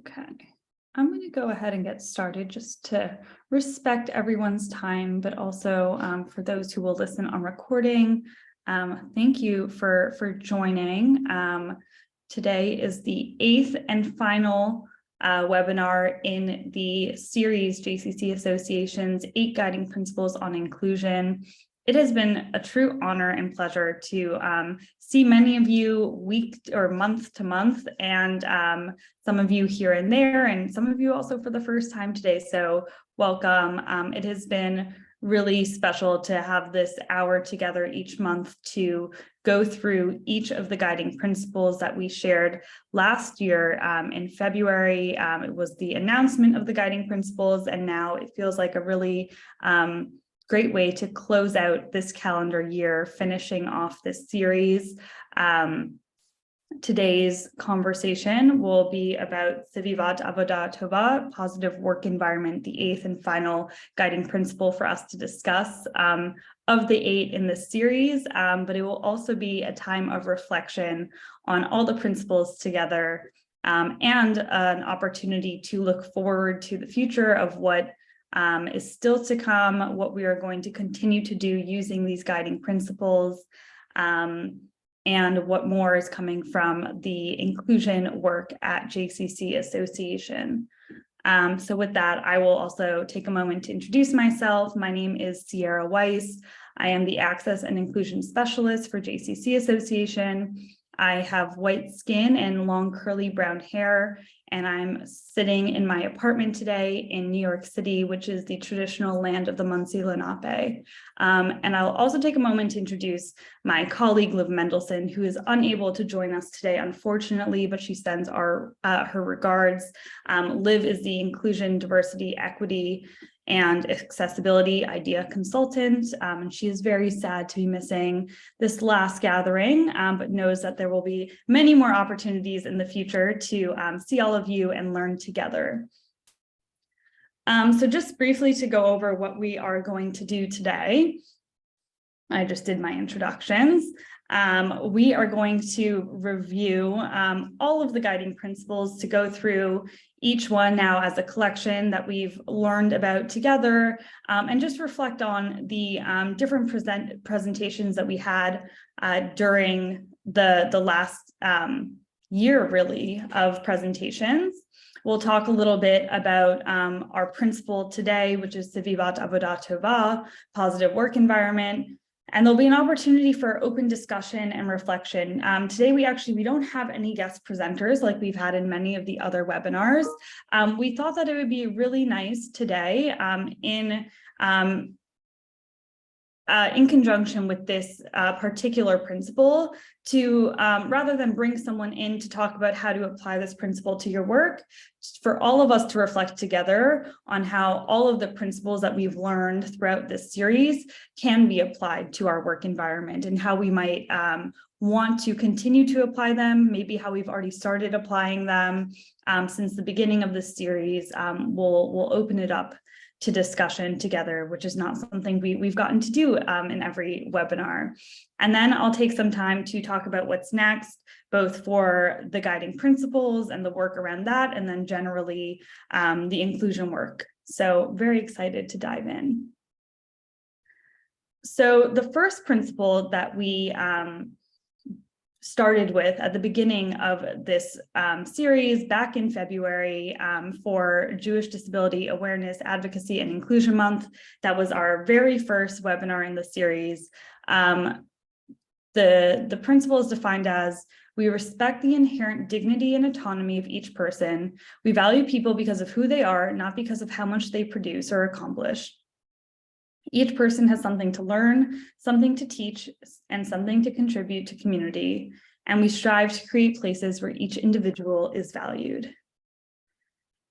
Okay, I'm going to go ahead and get started just to respect everyone's time, but also for those who will listen on recording, thank you for joining. Today is the 8th and final webinar in the series JCC Association's 8 Guiding Principles on Inclusion. It has been a true honor and pleasure to see many of you week or month to month, and some of you here and there, and some of you also for the first time today. So welcome. It has been really special to have this hour together each month to go through each of the guiding principles that we shared last year in February. It was the announcement of the guiding principles, and now it feels like a really great way to close out this calendar year, finishing off this series. Today's conversation will be about Svivat, Avodah, Tovah, positive work environment, the 8th and final guiding principle for us to discuss of the 8 in this series, but it will also be a time of reflection on all the principles together, and an opportunity to look forward to the future of what is still to come, what we are going to continue to do using these guiding principles, and what more is coming from the inclusion work at JCC Association. So with that, I will also take a moment to introduce myself. My name is Sierra Weiss. I am the Access and Inclusion Specialist for JCC Association. I have white skin and long curly brown hair, and I'm sitting in my apartment today in New York City, which is the traditional land of the Munsee Lenape. And I'll also take a moment to introduce my colleague, Liv Mendelson, who is unable to join us today, unfortunately, but she sends her regards. Liv is the Inclusion, Diversity, Equity, and Accessibility IDEA consultant, and she is very sad to be missing this last gathering, but knows that there will be many more opportunities in the future to see all of you and learn together. So just briefly to go over what we are going to do today. I just did my introductions. We are going to review all of the guiding principles, to go through each one now as a collection that we've learned about together, and just reflect on the different presentations that we had during the last year, really, of presentations. We'll talk a little bit about our principle today, which is Svivat Avodah Tovah, positive work environment. And there'll be an opportunity for open discussion and reflection. Today, we don't have any guest presenters like we've had in many of the other webinars. We thought that it would be really nice today in conjunction with this particular principle to, rather than bring someone in to talk about how to apply this principle to your work, for all of us to reflect together on how all of the principles that we've learned throughout this series can be applied to our work environment, and how we might want to continue to apply them, maybe how we've already started applying them since the beginning of this series. We'll open it up to discussion together, which is not something we've gotten to do in every webinar. And then I'll take some time to talk about what's next, both for the guiding principles and the work around that, and then generally the inclusion work. So very excited to dive in. So the first principle that we started with at the beginning of this series back in February for Jewish Disability Awareness, Advocacy, and Inclusion Month. That was our very first webinar in the series. The principle is defined as: we respect the inherent dignity and autonomy of each person. We value people because of who they are, not because of how much they produce or accomplish. Each person has something to learn, something to teach, and something to contribute to community, and we strive to create places where each individual is valued.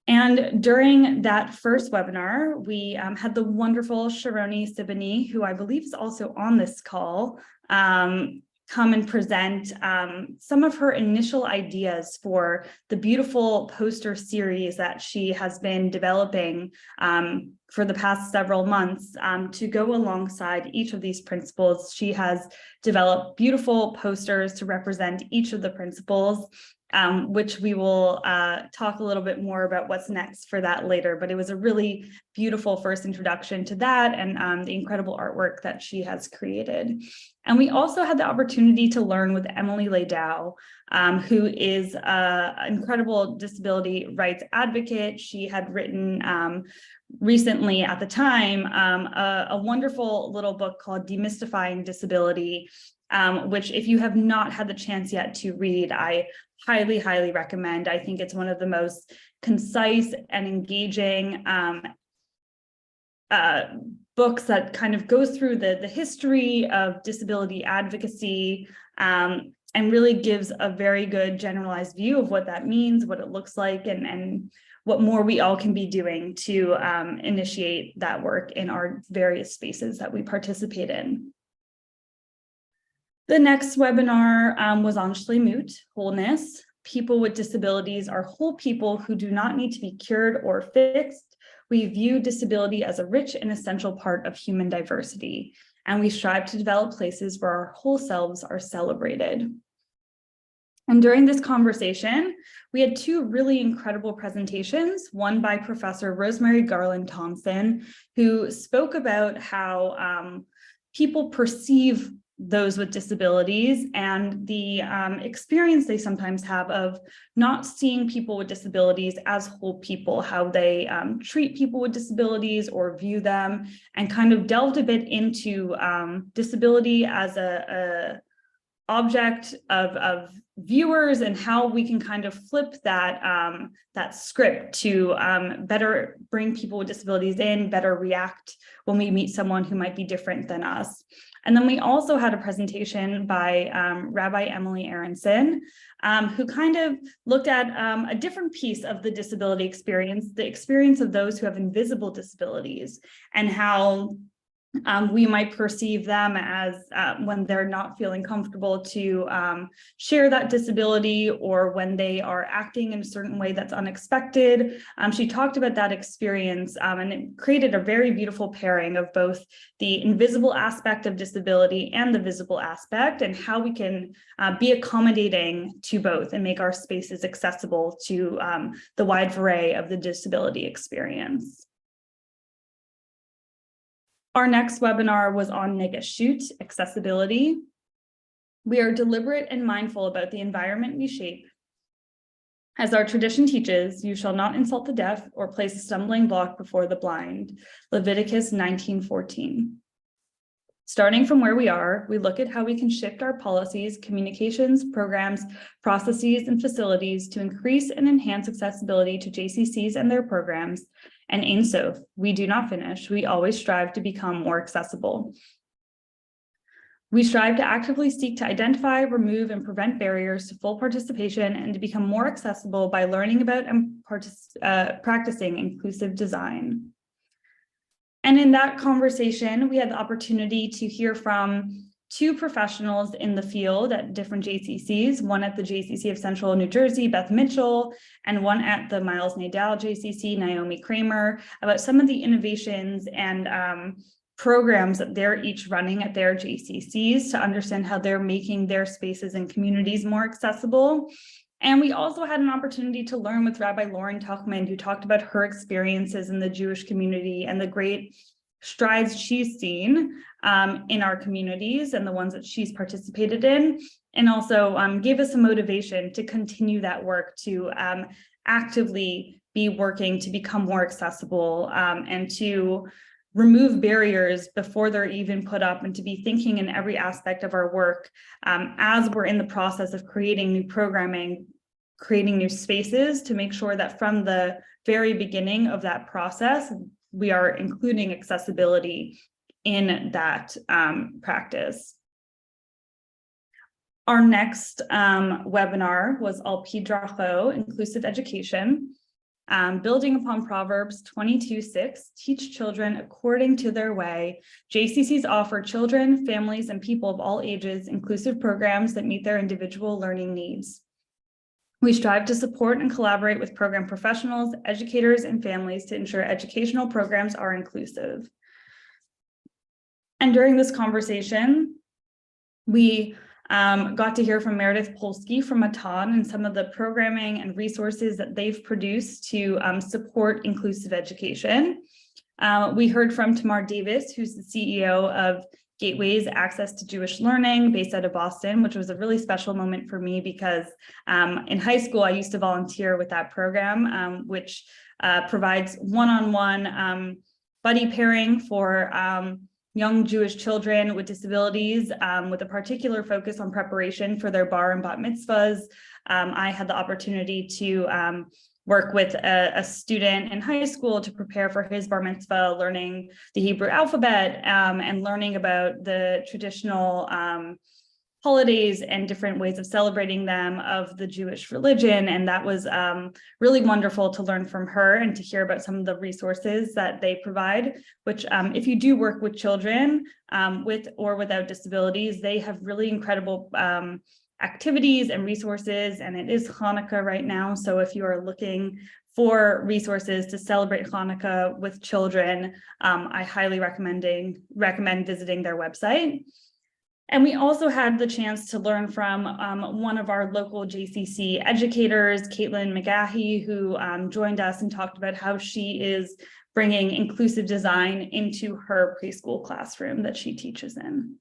And during that first webinar, we had the wonderful Sharoni Sibani, who I believe is also on this call, come and present some of her initial ideas for the beautiful poster series that she has been developing for the past several months to go alongside each of these principles. She has developed beautiful posters to represent each of the principles. which we will talk a little bit more about what's next for that later. But it was a really beautiful first introduction to that and the incredible artwork that she has created. And we also had the opportunity to learn with Emily Ladau, who is an incredible disability rights advocate. She had written recently at the time a wonderful little book called Demystifying Disability, which if you have not had the chance yet to read, I highly, highly recommend. I think it's one of the most concise and engaging books that kind of goes through the history of disability advocacy and really gives a very good generalized view of what that means, what it looks like, and what more we all can be doing to initiate that work in our various spaces that we participate in. The next webinar was on Shlemut, wholeness. People with disabilities are whole people who do not need to be cured or fixed. We view disability as a rich and essential part of human diversity, and we strive to develop places where our whole selves are celebrated. And during this conversation, we had two really incredible presentations, one by Professor Rosemary Garland Thompson, who spoke about how people perceive those with disabilities and the experience they sometimes have of not seeing people with disabilities as whole people, how they treat people with disabilities or view them, and kind of delved a bit into disability as a object of viewers and how we can kind of flip that that script to better bring people with disabilities in, better react when we meet someone who might be different than us. And then we also had a presentation by Rabbi Emily Aronson, who kind of looked at a different piece of the disability experience, the experience of those who have invisible disabilities, and how we might perceive them as when they're not feeling comfortable to share that disability, or when they are acting in a certain way that's unexpected. She talked about that experience and it created a very beautiful pairing of both the invisible aspect of disability and the visible aspect, and how we can be accommodating to both and make our spaces accessible to the wide array of the disability experience. Our next webinar was on Negashut, accessibility. We are deliberate and mindful about the environment we shape. As our tradition teaches, you shall not insult the deaf or place a stumbling block before the blind. Leviticus 19:14. Starting from where we are, we look at how we can shift our policies, communications, programs, processes, and facilities to increase and enhance accessibility to JCCs and their programs. And Ein Sof, we do not finish. We always strive to become more accessible. We strive to actively seek to identify, remove, and prevent barriers to full participation and to become more accessible by learning about and practicing inclusive design. And in that conversation, we had the opportunity to hear from two professionals in the field at different JCCs, one at the JCC of Central New Jersey, Beth Mitchell, and one at the Miles Nadal JCC, Naomi Kramer, about some of the innovations and programs that they're each running at their JCCs to understand how they're making their spaces and communities more accessible. And we also had an opportunity to learn with Rabbi Lauren Tuchman, who talked about her experiences in the Jewish community and the great strides she's seen in our communities and the ones that she's participated in, and also gave us some motivation to continue that work, to actively be working to become more accessible and to remove barriers before they're even put up, and to be thinking in every aspect of our work as we're in the process of creating new programming, creating new spaces, to make sure that from the very beginning of that process, we are including accessibility in that practice. Our next webinar was Al Pi Dracho, Inclusive Education. Building upon Proverbs 22:6, teach children according to their way. JCCs offer children, families, and people of all ages inclusive programs that meet their individual learning needs. We strive to support and collaborate with program professionals, educators, and families to ensure educational programs are inclusive. And during this conversation, we Got to hear from Meredith Polsky from Matan and some of the programming and resources that they've produced to support inclusive education. We heard from Tamar Davis, who's the CEO of Gateways Access to Jewish Learning, based out of Boston, which was a really special moment for me because in high school, I used to volunteer with that program, which provides one-on-one buddy pairing for young Jewish children with disabilities, with a particular focus on preparation for their bar and bat mitzvahs. I had the opportunity to work with a student in high school to prepare for his bar mitzvah, learning the Hebrew alphabet and learning about the traditional holidays and different ways of celebrating them of the Jewish religion. And that was really wonderful to learn from her and to hear about some of the resources that they provide, which if you do work with children with or without disabilities, they have really incredible activities and resources. And it is Hanukkah right now. So if you are looking for resources to celebrate Hanukkah with children, I highly recommend visiting their website. And we also had the chance to learn from one of our local JCC educators, Caitlin McGahey, who joined us and talked about how she is bringing inclusive design into her preschool classroom that she teaches in.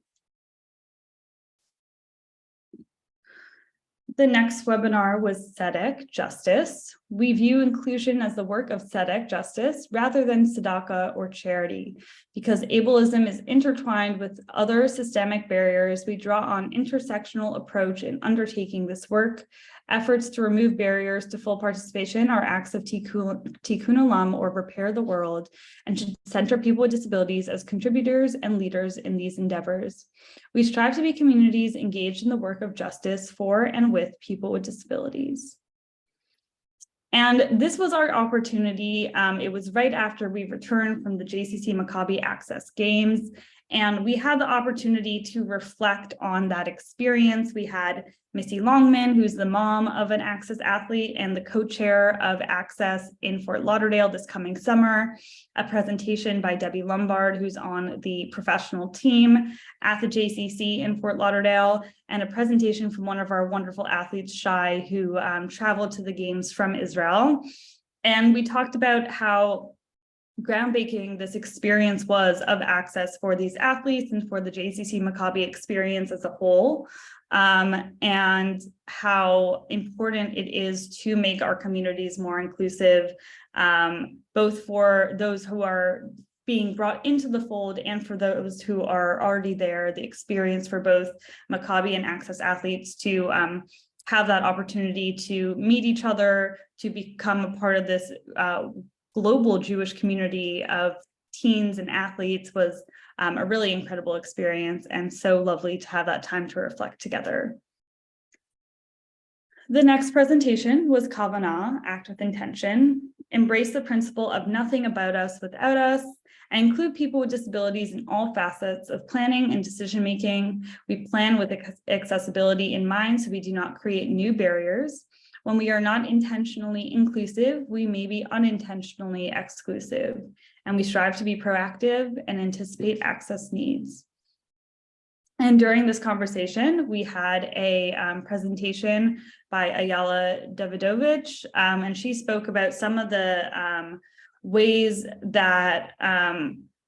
The next webinar was Tzedek, Justice. We view inclusion as the work of Tzedek, justice, rather than tzedakah or charity. Because ableism is intertwined with other systemic barriers, we draw on intersectional approach in undertaking this work. Efforts to remove barriers to full participation are acts of tikkun olam, or repair the world, and should center people with disabilities as contributors and leaders in these endeavors. We strive to be communities engaged in the work of justice for and with people with disabilities. And this was our opportunity. It was right after we returned from the JCC Maccabi Access Games, and we had the opportunity to reflect on that experience. We had Missy Longman, who's the mom of an Access athlete and the co-chair of Access in Fort Lauderdale this coming summer, a presentation by Debbie Lombard, who's on the professional team at the JCC in Fort Lauderdale, and a presentation from one of our wonderful athletes, Shai, who traveled to the games from Israel. And we talked about how groundbreaking this experience was of Access for these athletes and for the JCC Maccabi experience as a whole, and how important it is to make our communities more inclusive, both for those who are being brought into the fold and for those who are already there. The experience for both Maccabi and Access athletes to have that opportunity to meet each other, to become a part of this global Jewish community of teens and athletes was a really incredible experience, and so lovely to have that time to reflect together. The next presentation was Kavanah, Act with Intention, embrace the principle of nothing about us without us, and include people with disabilities in all facets of planning and decision-making. We plan with accessibility in mind so we do not create new barriers. When we are not intentionally inclusive, we may be unintentionally exclusive, and we strive to be proactive and anticipate access needs. And during this conversation, we had a presentation by Ayala Davidovich, and she spoke about some of the ways that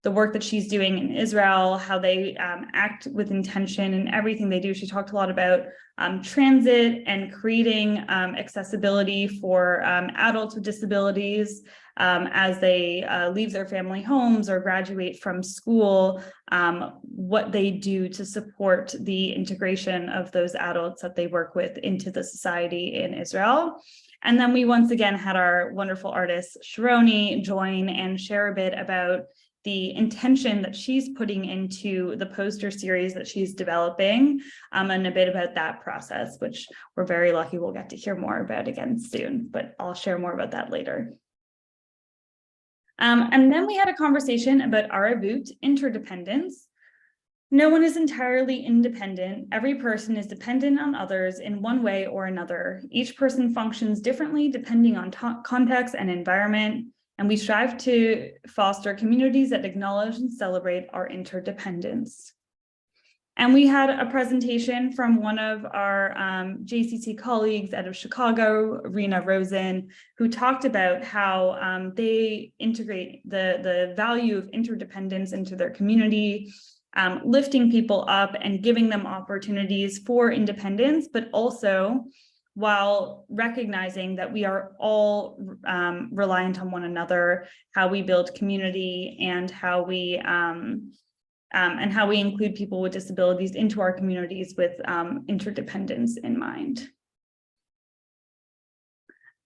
the work that she's doing in Israel, how they act with intention in everything they do. She talked a lot about transit and creating accessibility for adults with disabilities as they leave their family homes or graduate from school, what they do to support the integration of those adults that they work with into the society in Israel. And then we once again had our wonderful artist Sharoni join and share a bit about the intention that she's putting into the poster series that she's developing, and a bit about that process, which we're very lucky we'll get to hear more about again soon, but I'll share more about that later. And then we had a conversation about Aravut, interdependence. No one is entirely independent. Every person is dependent on others in one way or another. Each person functions differently depending on context and environment, and we strive to foster communities that acknowledge and celebrate our interdependence. And we had a presentation from one of our JCC colleagues out of Chicago, Rena Rosen, who talked about how they integrate the value of interdependence into their community, lifting people up and giving them opportunities for independence, but also while recognizing that we are all reliant on one another, how we build community and how we include people with disabilities into our communities with interdependence in mind.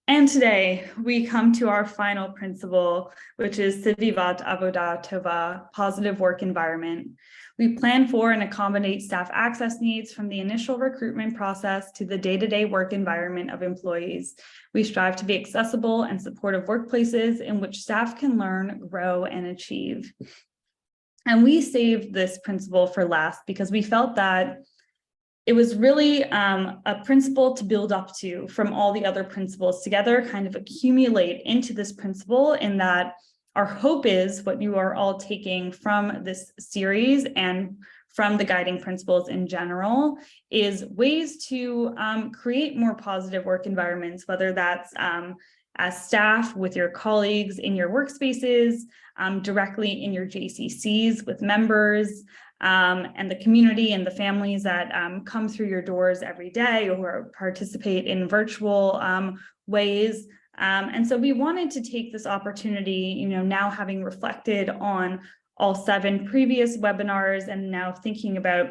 And today we come to our final principle, which is Svivat, Avodah, Tovah, positive work environment. We plan for and accommodate staff access needs from the initial recruitment process to the day-to-day work environment of employees. We strive to be accessible and supportive workplaces in which staff can learn, grow, and achieve. And we saved this principle for last because we felt that it was really a principle to build up to from all the other principles together, kind of accumulate into this principle, in that our hope is what you are all taking from this series and from the guiding principles in general is ways to create more positive work environments, whether that's as staff with your colleagues in your workspaces, directly in your JCCs with members, and the community and the families that come through your doors every day or participate in virtual ways. And so we wanted to take this opportunity, now having reflected on all 7 previous webinars and now thinking about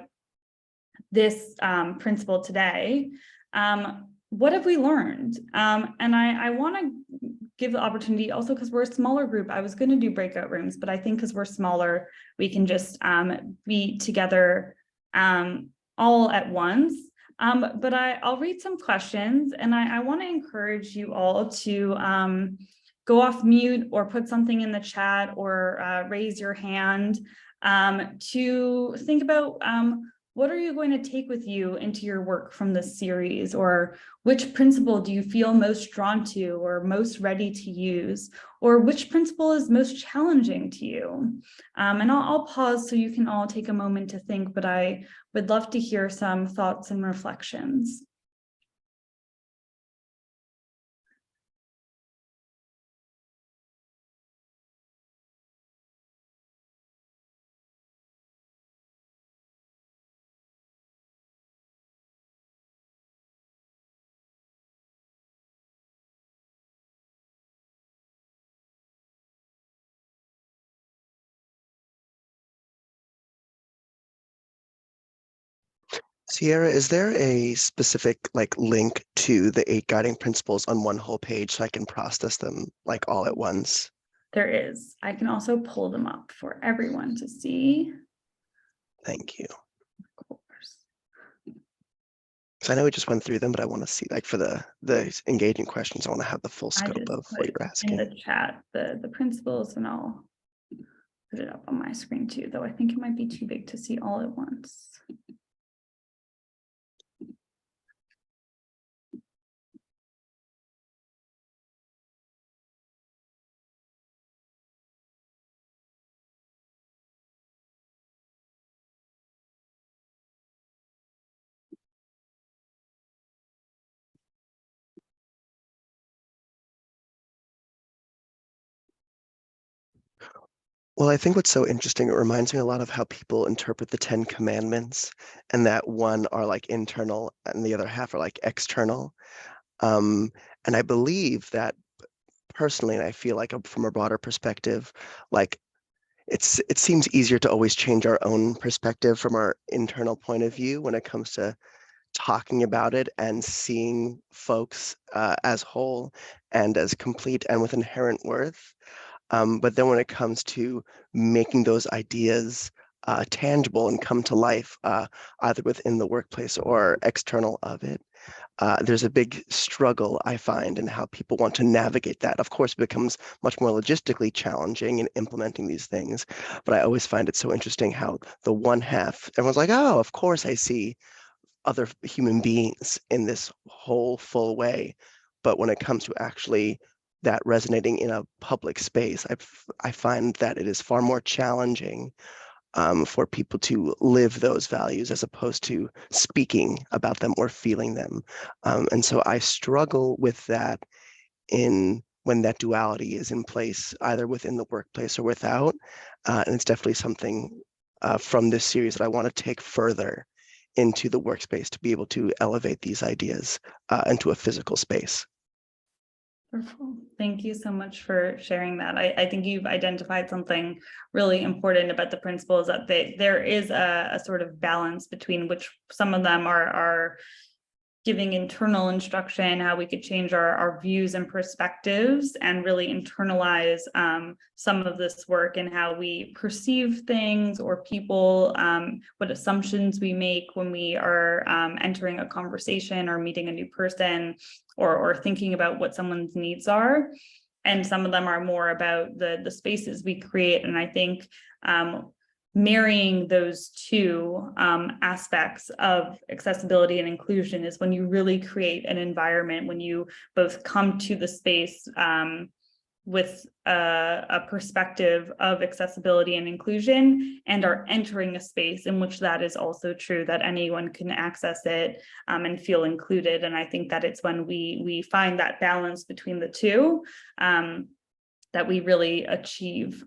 this principle today, what have we learned? And I want to give the opportunity also because we're a smaller group. I was going to do breakout rooms, but I think because we're smaller, we can just be together all at once. But I'll read some questions, and I want to encourage you all to go off mute or put something in the chat or raise your hand to think about what are you going to take with you into your work from this series, or which principle do you feel most drawn to or most ready to use, or which principle is most challenging to you? And I'll pause so you can all take a moment to think, but I would love to hear some thoughts and reflections. Sierra, is there a specific link to the 8 guiding principles on one whole page so I can process them all at once? There is. I can also pull them up for everyone to see. Thank you. Of course. So I know we just went through them, but I want to see for the engaging questions, I want to have the full scope of what you're asking. In the chat, the principles, and I'll put it up on my screen too, though I think it might be too big to see all at once. Well, I think what's so interesting, it reminds me a lot of how people interpret the 10 commandments, and that one are internal and the other half are external. And I believe that personally, and I feel from a broader perspective, it seems easier to always change our own perspective from our internal point of view when it comes to talking about it and seeing folks as whole and as complete and with inherent worth. But then when it comes to making those ideas tangible and come to life, either within the workplace or external of it, there's a big struggle, I find, in how people want to navigate that. Of course, it becomes much more logistically challenging in implementing these things, but I always find it so interesting how the one half, everyone's like, oh, of course I see other human beings in this whole full way. But when it comes to actually that resonating in a public space, I find that it is far more challenging for people to live those values as opposed to speaking about them or feeling them. And so I struggle with that in when that duality is in place, either within the workplace or without. And it's definitely something from this series that I want to take further into the workspace to be able to elevate these ideas into a physical space. Wonderful. Thank you so much for sharing that. I think you've identified something really important about the principles, that there is a sort of balance between which some of them are giving internal instruction, how we could change our views and perspectives and really internalize some of this work and how we perceive things or people, what assumptions we make when we are entering a conversation or meeting a new person, or thinking about what someone's needs are. And some of them are more about the spaces we create. And I think marrying those two aspects of accessibility and inclusion is when you really create an environment, when you both come to the space with a perspective of accessibility and inclusion, and are entering a space in which that is also true, that anyone can access it and feel included. And I think that it's when we find that balance between the two that we really achieve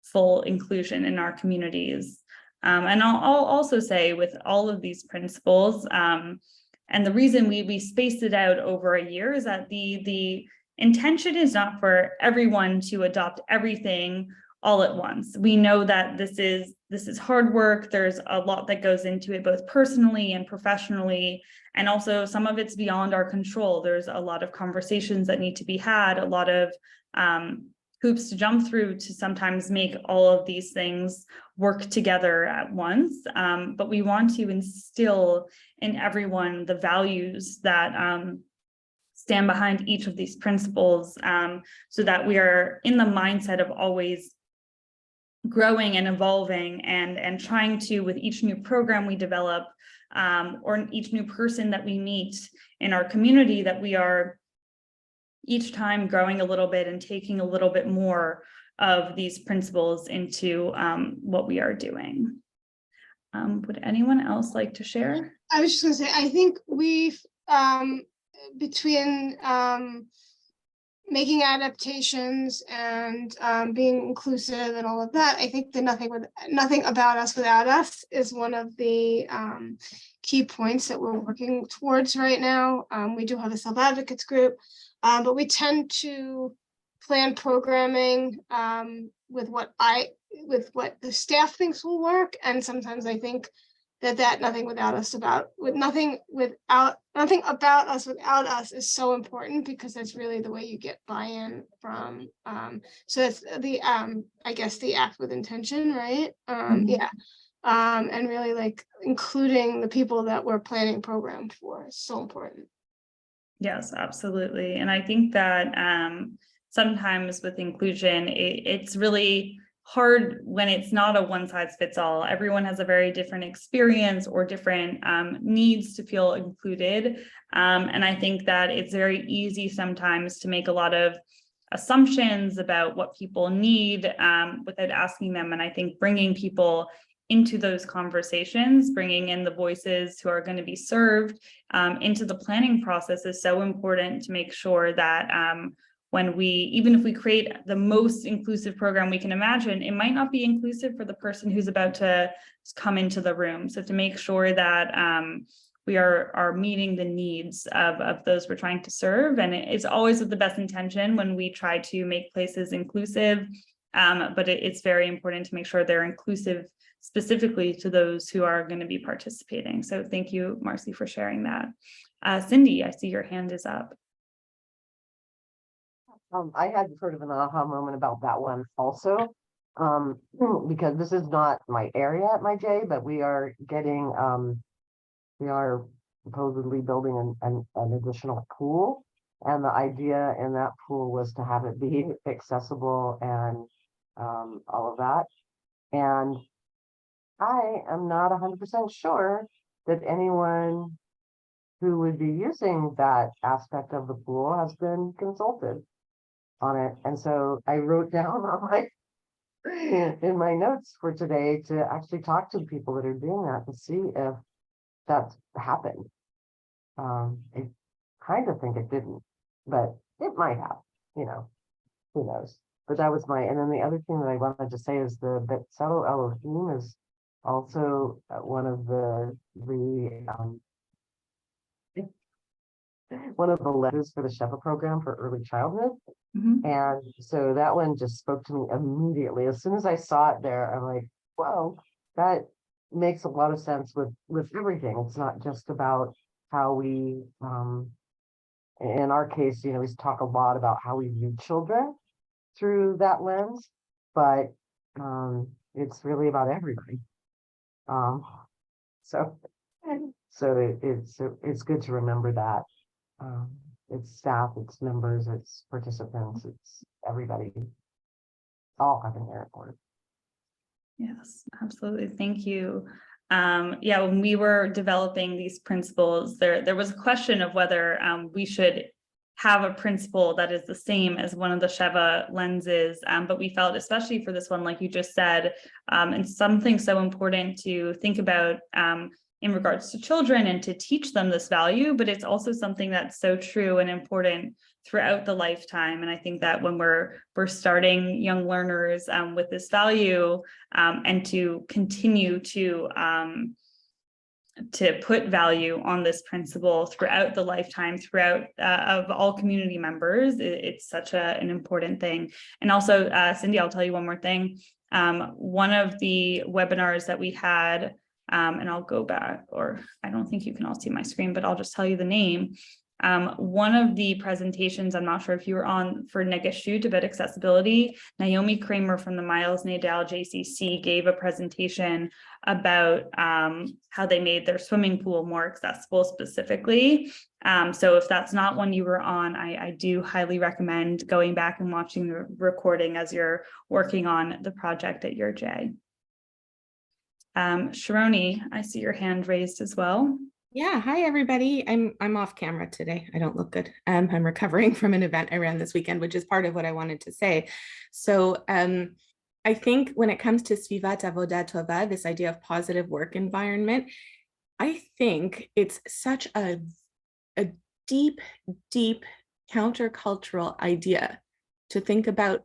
full inclusion in our communities. And I'll also say, with all of these principles, and the reason we spaced it out over a year is that the intention is not for everyone to adopt everything all at once. We know that this is hard work. There's a lot that goes into it, both personally and professionally, and also some of it's beyond our control. There's a lot of conversations that need to be had, a lot of hoops to jump through to sometimes make all of these things work together at once. But we want to instill in everyone the values that stand behind each of these principles, so that we are in the mindset of always growing and evolving and trying to, with each new program we develop, or each new person that we meet in our community, that we are each time growing a little bit and taking a little bit more of these principles into what we are doing. Would anyone else like to share? I was just going to say, I think we've, between making adaptations and being inclusive and all of that, I think the nothing about us without us is one of the key points that we're working towards right now. We do have a self-advocates group, but we tend to plan programming with what the staff thinks will work, and sometimes I think that nothing about us without us is so important, because that's really the way you get buy-in from. So that's the I guess the act with intention, right? Yeah. And really, like, including the people that we're planning program for is so important. Yes, absolutely. And I think that sometimes with inclusion, it's really hard when it's not a one size fits all. Everyone has a very different experience or different needs to feel included. And I think that it's very easy sometimes to make a lot of assumptions about what people need without asking them. And I think bringing people into those conversations, bringing in the voices who are going to be served into the planning process is so important, to make sure that even if we create the most inclusive program we can imagine, it might not be inclusive for the person who's about to come into the room. So to make sure that we are meeting the needs of those we're trying to serve. And it's always with the best intention when we try to make places inclusive, but it's very important to make sure they're inclusive specifically to those who are going to be participating. So thank you, Marcy, for sharing that. Cindy, I see your hand is up. I had sort of an aha moment about that one also, because this is not my area at my J, but we are supposedly building an additional pool. And the idea in that pool was to have it be accessible and all of that. And I am not 100% sure that anyone who would be using that aspect of the pool has been consulted on it. And so I wrote down on my in my notes for today to actually talk to the people that are doing that to see if that's happened. I kind of think it didn't, but it might have, you know, who knows? But that was and then the other thing that I wanted to say is the Betzalel Elohim is also one of the one of the letters for the Shepherd program for early childhood. Mhm. And so that one just spoke to me immediately. As soon as I saw it there, I'm like, well, that makes a lot of sense with everything. It's not just about how we, in our case, you know, we talk a lot about how we view children through that lens, but it's really about everybody. So it's good to remember that. It's staff, it's members, it's participants, it's everybody. All have an inherent worth. Yes, absolutely. Thank you. Yeah, when we were developing these principles, there was a question of whether we should have a principle that is the same as one of the Sheva lenses, but we felt, especially for this one, like you just said, and something so important to think about in regards to children and to teach them this value, but it's also something that's so true and important throughout the lifetime. And I think that when we're starting young learners with this value and to continue to put value on this principle throughout the lifetime, throughout of all community members, it's such an important thing. And also, Cindy, I'll tell you one more thing. One of the webinars that we had, and I'll go back, or I don't think you can all see my screen, but I'll just tell you the name. One of the presentations, I'm not sure if you were on, for Negeshut about accessibility, Naomi Kramer from the Miles Nadal JCC gave a presentation about how they made their swimming pool more accessible specifically. So if that's not one you were on, I do highly recommend going back and watching the recording as you're working on the project at your J. Sharoni, I see your hand raised as well. Yeah, hi everybody. I'm off camera today. I don't look good. I'm recovering from an event I ran this weekend, which is part of what I wanted to say. So I think when it comes to Svivat, Avodah, Tovah, this idea of positive work environment, I think it's such a deep, deep countercultural idea to think about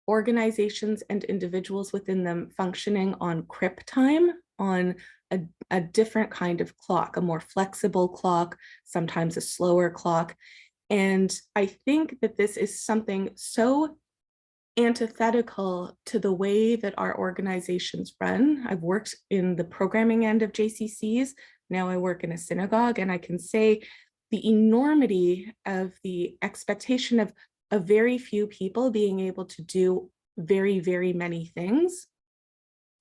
organizations and individuals within them functioning on crip time, on a different kind of clock, a more flexible clock, sometimes a slower clock. And I think that this is something so antithetical to the way that our organizations run. I've worked in the programming end of JCCs. Now I work in a synagogue, and I can say the enormity of the expectation of a very few people being able to do very, very many things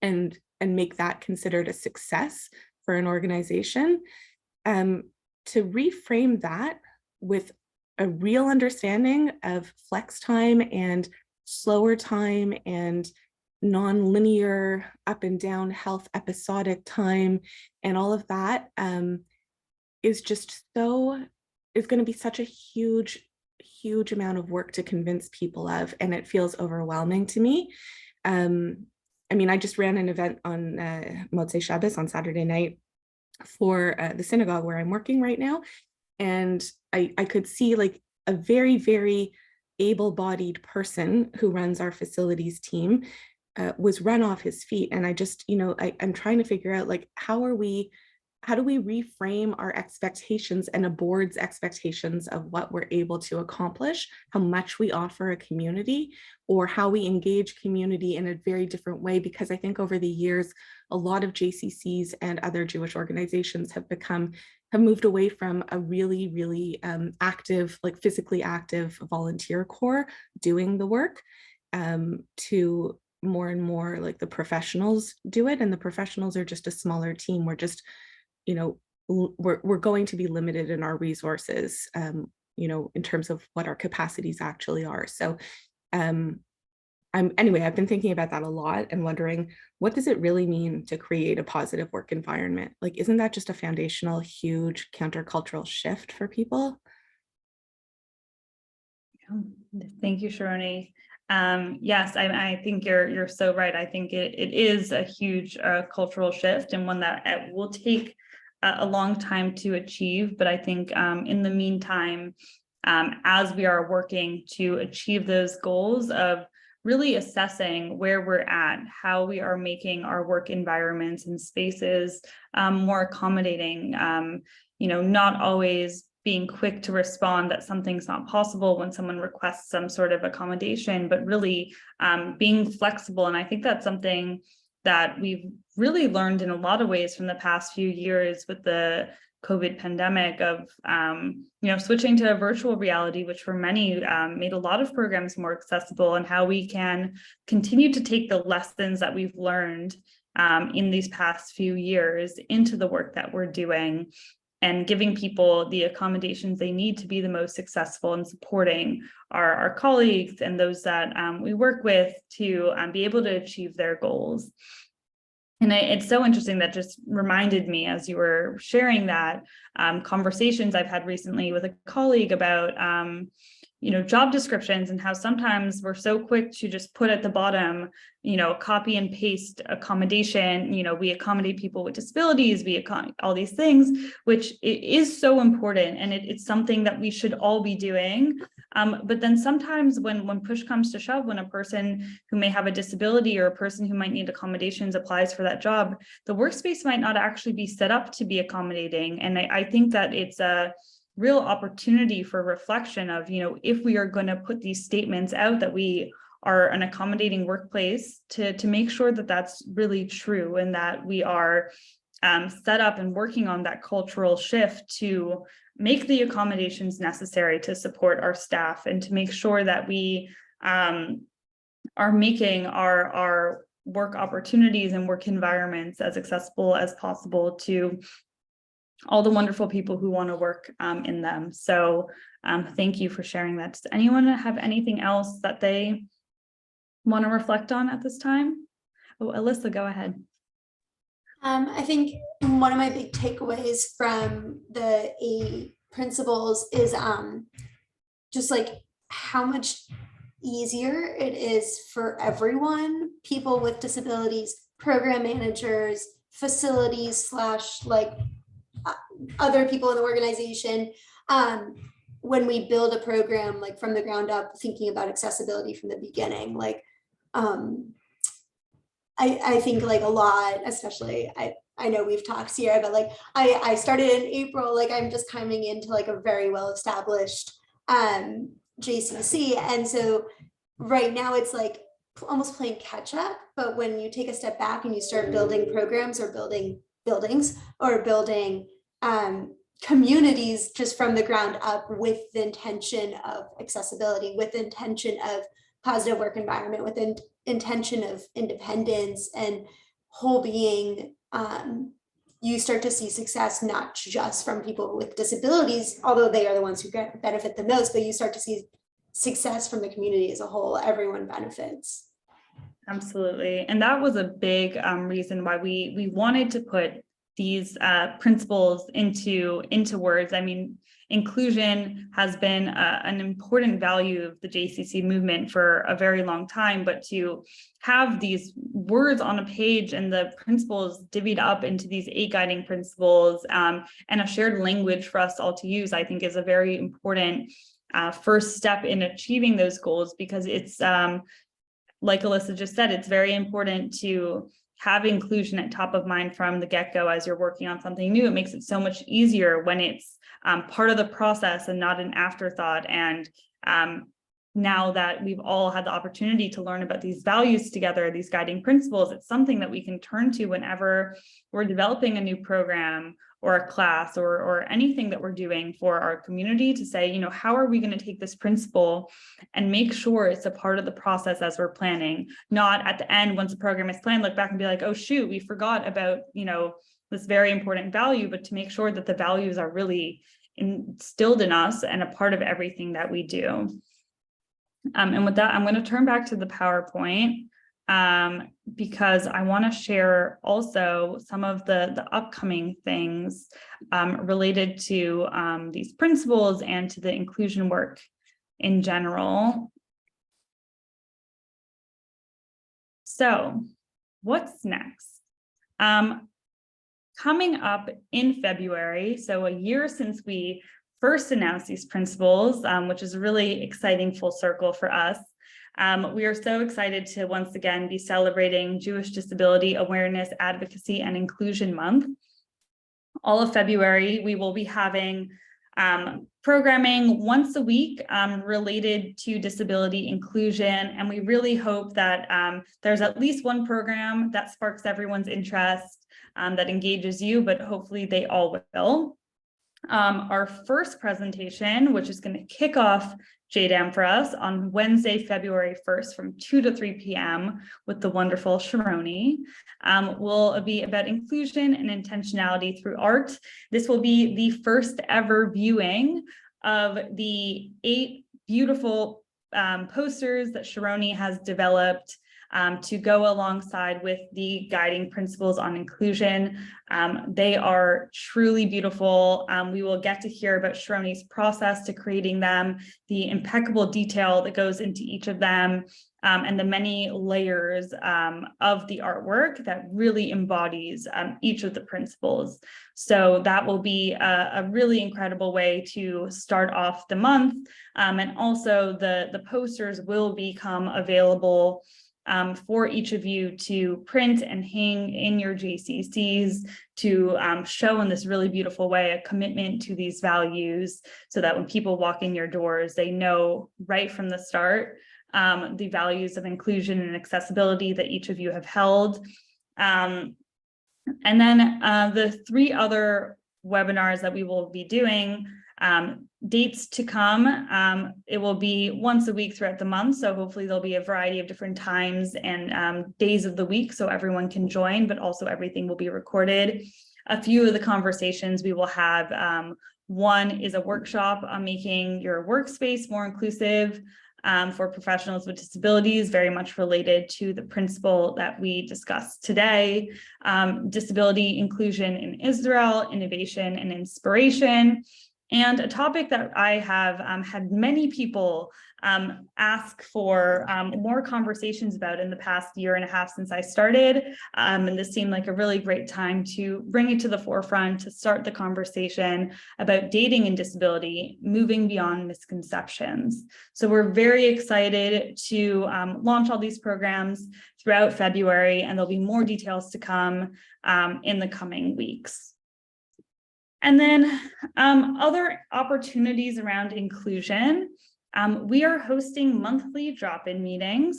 and make that considered a success for an organization. To reframe that with a real understanding of flex time and slower time and non-linear up and down health episodic time and all of that is going to be such a huge amount of work to convince people of, and it feels overwhelming to me. I mean, I just ran an event on Motzei Shabbos on Saturday night for the synagogue where I'm working right now. And I could see like a very, very able-bodied person who runs our facilities team was run off his feet. And I just, I'm trying to figure out like, how do we reframe our expectations and a board's expectations of what we're able to accomplish, how much we offer a community, or how we engage community in a very different way? Because I think over the years, a lot of JCCs and other Jewish organizations have moved away from a really, really active, like physically active volunteer core doing the work to more and more like the professionals do it. And the professionals are just a smaller team. We're just, we're going to be limited in our resources, in terms of what our capacities actually are. So anyway, I've been thinking about that a lot and wondering, what does it really mean to create a positive work environment? Like, isn't that just a foundational, huge countercultural shift for people? Thank you, Sharoni. Yes, I think you're so right. I think it is a huge cultural shift, and one that it will take a long time to achieve. But I think in the meantime, as we are working to achieve those goals of really assessing where we're at, how we are making our work environments and spaces more accommodating, not always being quick to respond that something's not possible when someone requests some sort of accommodation, but really being flexible. And I think that's something that we've really learned in a lot of ways from the past few years with the COVID pandemic of, switching to a virtual reality, which for many made a lot of programs more accessible, and how we can continue to take the lessons that we've learned in these past few years into the work that we're doing, and giving people the accommodations they need to be the most successful, and supporting our colleagues and those that we work with to be able to achieve their goals. And it's so interesting, that just reminded me as you were sharing that conversations I've had recently with a colleague about job descriptions, and how sometimes we're so quick to just put at the bottom, copy and paste accommodation, we accommodate people with disabilities, all these things, which is so important, and it's something that we should all be doing. But then sometimes when push comes to shove, when a person who may have a disability or a person who might need accommodations applies for that job, the workspace might not actually be set up to be accommodating. And I think that it's a real opportunity for reflection of, if we are going to put these statements out that we are an accommodating workplace, to make sure that that's really true, and that we are set up and working on that cultural shift to make the accommodations necessary to support our staff, and to make sure that we are making our work opportunities and work environments as accessible as possible to all the wonderful people who want to work in them. So thank you for sharing that. Does anyone have anything else that they want to reflect on at this time? Oh, Alyssa, go ahead. I think one of my big takeaways from the 8 principles is just like how much easier it is for everyone, people with disabilities, program managers, facilities / other people in the organization, when we build a program like from the ground up, thinking about accessibility from the beginning. I think a lot, especially I know we've talked here, but I started in April, I'm just coming into a very well established JCC, and so right now it's almost playing catch up. But when you take a step back and you start building programs or building buildings or building communities just from the ground up, with the intention of accessibility, with the intention of positive work environment, with the intention of independence and whole being, you start to see success, not just from people with disabilities, although they are the ones who benefit the most, but you start to see success from the community as a whole. Everyone benefits. Absolutely. And that was a big reason why we wanted to put these principles into words. I mean, inclusion has been an important value of the JCC movement for a very long time, but to have these words on a page and the principles divvied up into these 8 guiding principles and a shared language for us all to use, I think is a very important first step in achieving those goals, because it's like Alyssa just said, it's very important to have inclusion at top of mind from the get-go as you're working on something new. It makes it so much easier when it's part of the process and not an afterthought. And now that we've all had the opportunity to learn about these values together, these guiding principles, it's something that we can turn to whenever we're developing a new program or a class or anything that we're doing for our community, to say, how are we going to take this principle and make sure it's a part of the process as we're planning, not at the end, once the program is planned, look back and be like, oh shoot, we forgot about, this very important value, but to make sure that the values are really instilled in us and a part of everything that we do. And with that, I'm going to turn back to the PowerPoint because I want to share also some of the upcoming things related to these principles and to the inclusion work in general. So what's next? Coming up in February, so a year since we first announced these principles, which is a really exciting full circle for us. We are so excited to once again be celebrating Jewish Disability Awareness, Advocacy, and Inclusion Month. All of February, we will be having programming once a week related to disability inclusion. And we really hope that there's at least one program that sparks everyone's interest, that engages you, but hopefully they all will. Our first presentation, which is going to kick off JDAM for us on Wednesday, February 1st from 2 to 3 p.m. with the wonderful Sharoni, will be about inclusion and intentionality through art. This will be the first ever viewing of the 8 beautiful posters that Sharoni has developed to go alongside with the guiding principles on inclusion. They are truly beautiful. We will get to hear about Sharoni's process to creating them, the impeccable detail that goes into each of them, and the many layers of the artwork that really embodies each of the principles. So that will be a really incredible way to start off the month. And also the posters will become available for each of you to print and hang in your JCCs to show in this really beautiful way a commitment to these values, so that when people walk in your doors, they know right from the start the values of inclusion and accessibility that each of you have held. And then the 3 other webinars that we will be doing, dates to come. It will be once a week throughout the month. So hopefully there'll be a variety of different times and days of the week so everyone can join, but also everything will be recorded. A few of the conversations we will have, one is a workshop on making your workspace more inclusive for professionals with disabilities, very much related to the principle that we discussed today, disability inclusion in Israel, innovation and inspiration. And a topic that I have had many people ask for more conversations about in the past year and a half since I started. And this seemed like a really great time to bring it to the forefront, to start the conversation about dating and disability, moving beyond misconceptions. So we're very excited to launch all these programs throughout February, and there'll be more details to come in the coming weeks. And then other opportunities around inclusion. We are hosting monthly drop-in meetings.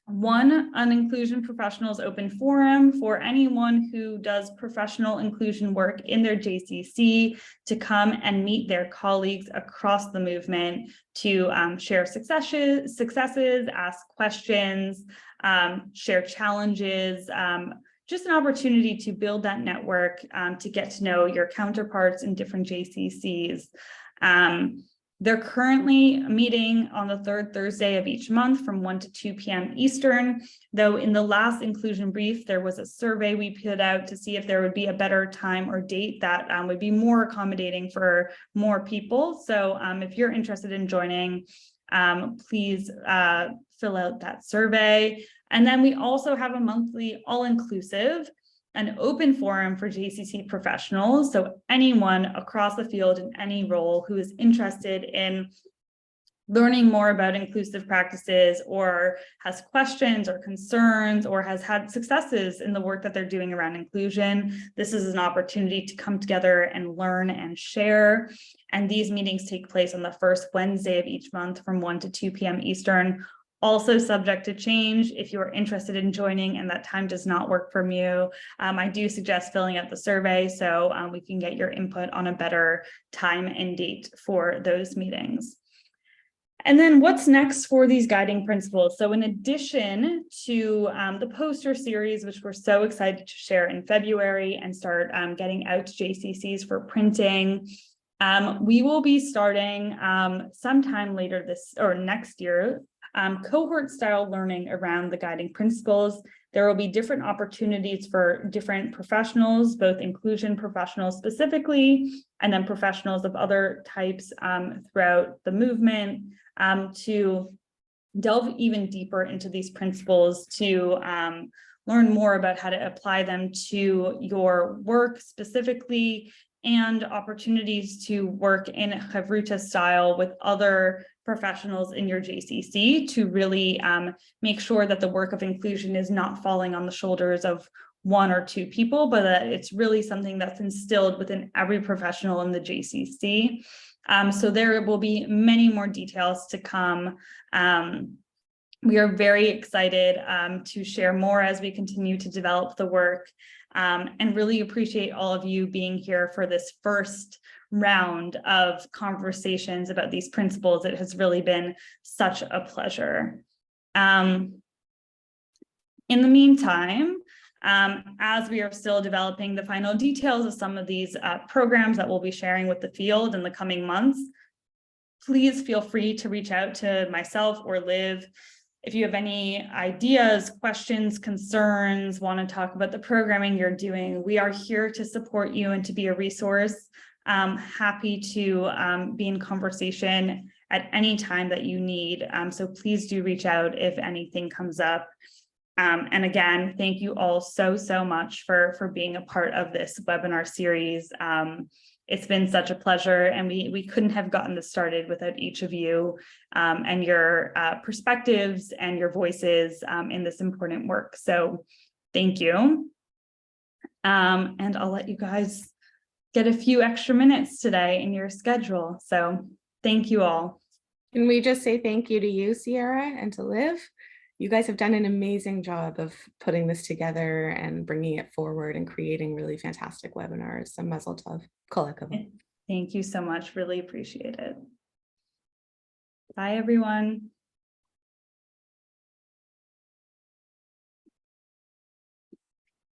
One, an inclusion professionals open forum for anyone who does professional inclusion work in their JCC to come and meet their colleagues across the movement to share successes, ask questions, share challenges, just an opportunity to build that network, to get to know your counterparts in different JCCs. They're currently meeting on the 3rd Thursday of each month from 1 to 2 p.m. Eastern, though in the last inclusion brief, there was a survey we put out to see if there would be a better time or date that would be more accommodating for more people. So if you're interested in joining, please fill out that survey. And then we also have a monthly all-inclusive, an open forum for JCC professionals. So anyone across the field in any role who is interested in learning more about inclusive practices or has questions or concerns or has had successes in the work that they're doing around inclusion, this is an opportunity to come together and learn and share. And these meetings take place on the first Wednesday of each month from 1 to 2 p.m. Eastern. Also subject to change. If you are interested in joining and that time does not work for you, I do suggest filling out the survey so we can get your input on a better time and date for those meetings. And then what's next for these guiding principles? So in addition to the poster series, which we're so excited to share in February and start getting out to JCCs for printing, we will be starting sometime later this or next year, cohort style learning around the guiding principles. There will be different opportunities for different professionals, both inclusion professionals specifically, and then professionals of other types throughout the movement to delve even deeper into these principles, to learn more about how to apply them to your work specifically, and opportunities to work in Chavruta style with other professionals in your JCC to really make sure that the work of inclusion is not falling on the shoulders of one or two people, but that it's really something that's instilled within every professional in the JCC. So there will be many more details to come. We are very excited to share more as we continue to develop the work, and really appreciate all of you being here for this first round of conversations about these principles. It has really been such a pleasure. In the meantime, as we are still developing the final details of some of these programs that we'll be sharing with the field in the coming months, please feel free to reach out to myself or Liv if you have any ideas, questions, concerns, want to talk about the programming you're doing. We are here to support you and to be a resource. Happy to be in conversation at any time that you need. So please do reach out if anything comes up. And again, thank you all so much for being a part of this webinar series. It's been such a pleasure, and we couldn't have gotten this started without each of you and your perspectives and your voices in this important work. So thank you. And I'll let you guys get a few extra minutes today in your schedule. So thank you all. Can we just say thank you to you, Sierra, and to Liv? You guys have done an amazing job of putting this together and bringing it forward and creating really fantastic webinars. So mazel tov, kol hakavod. Thank you so much. Really appreciate it. Bye, everyone.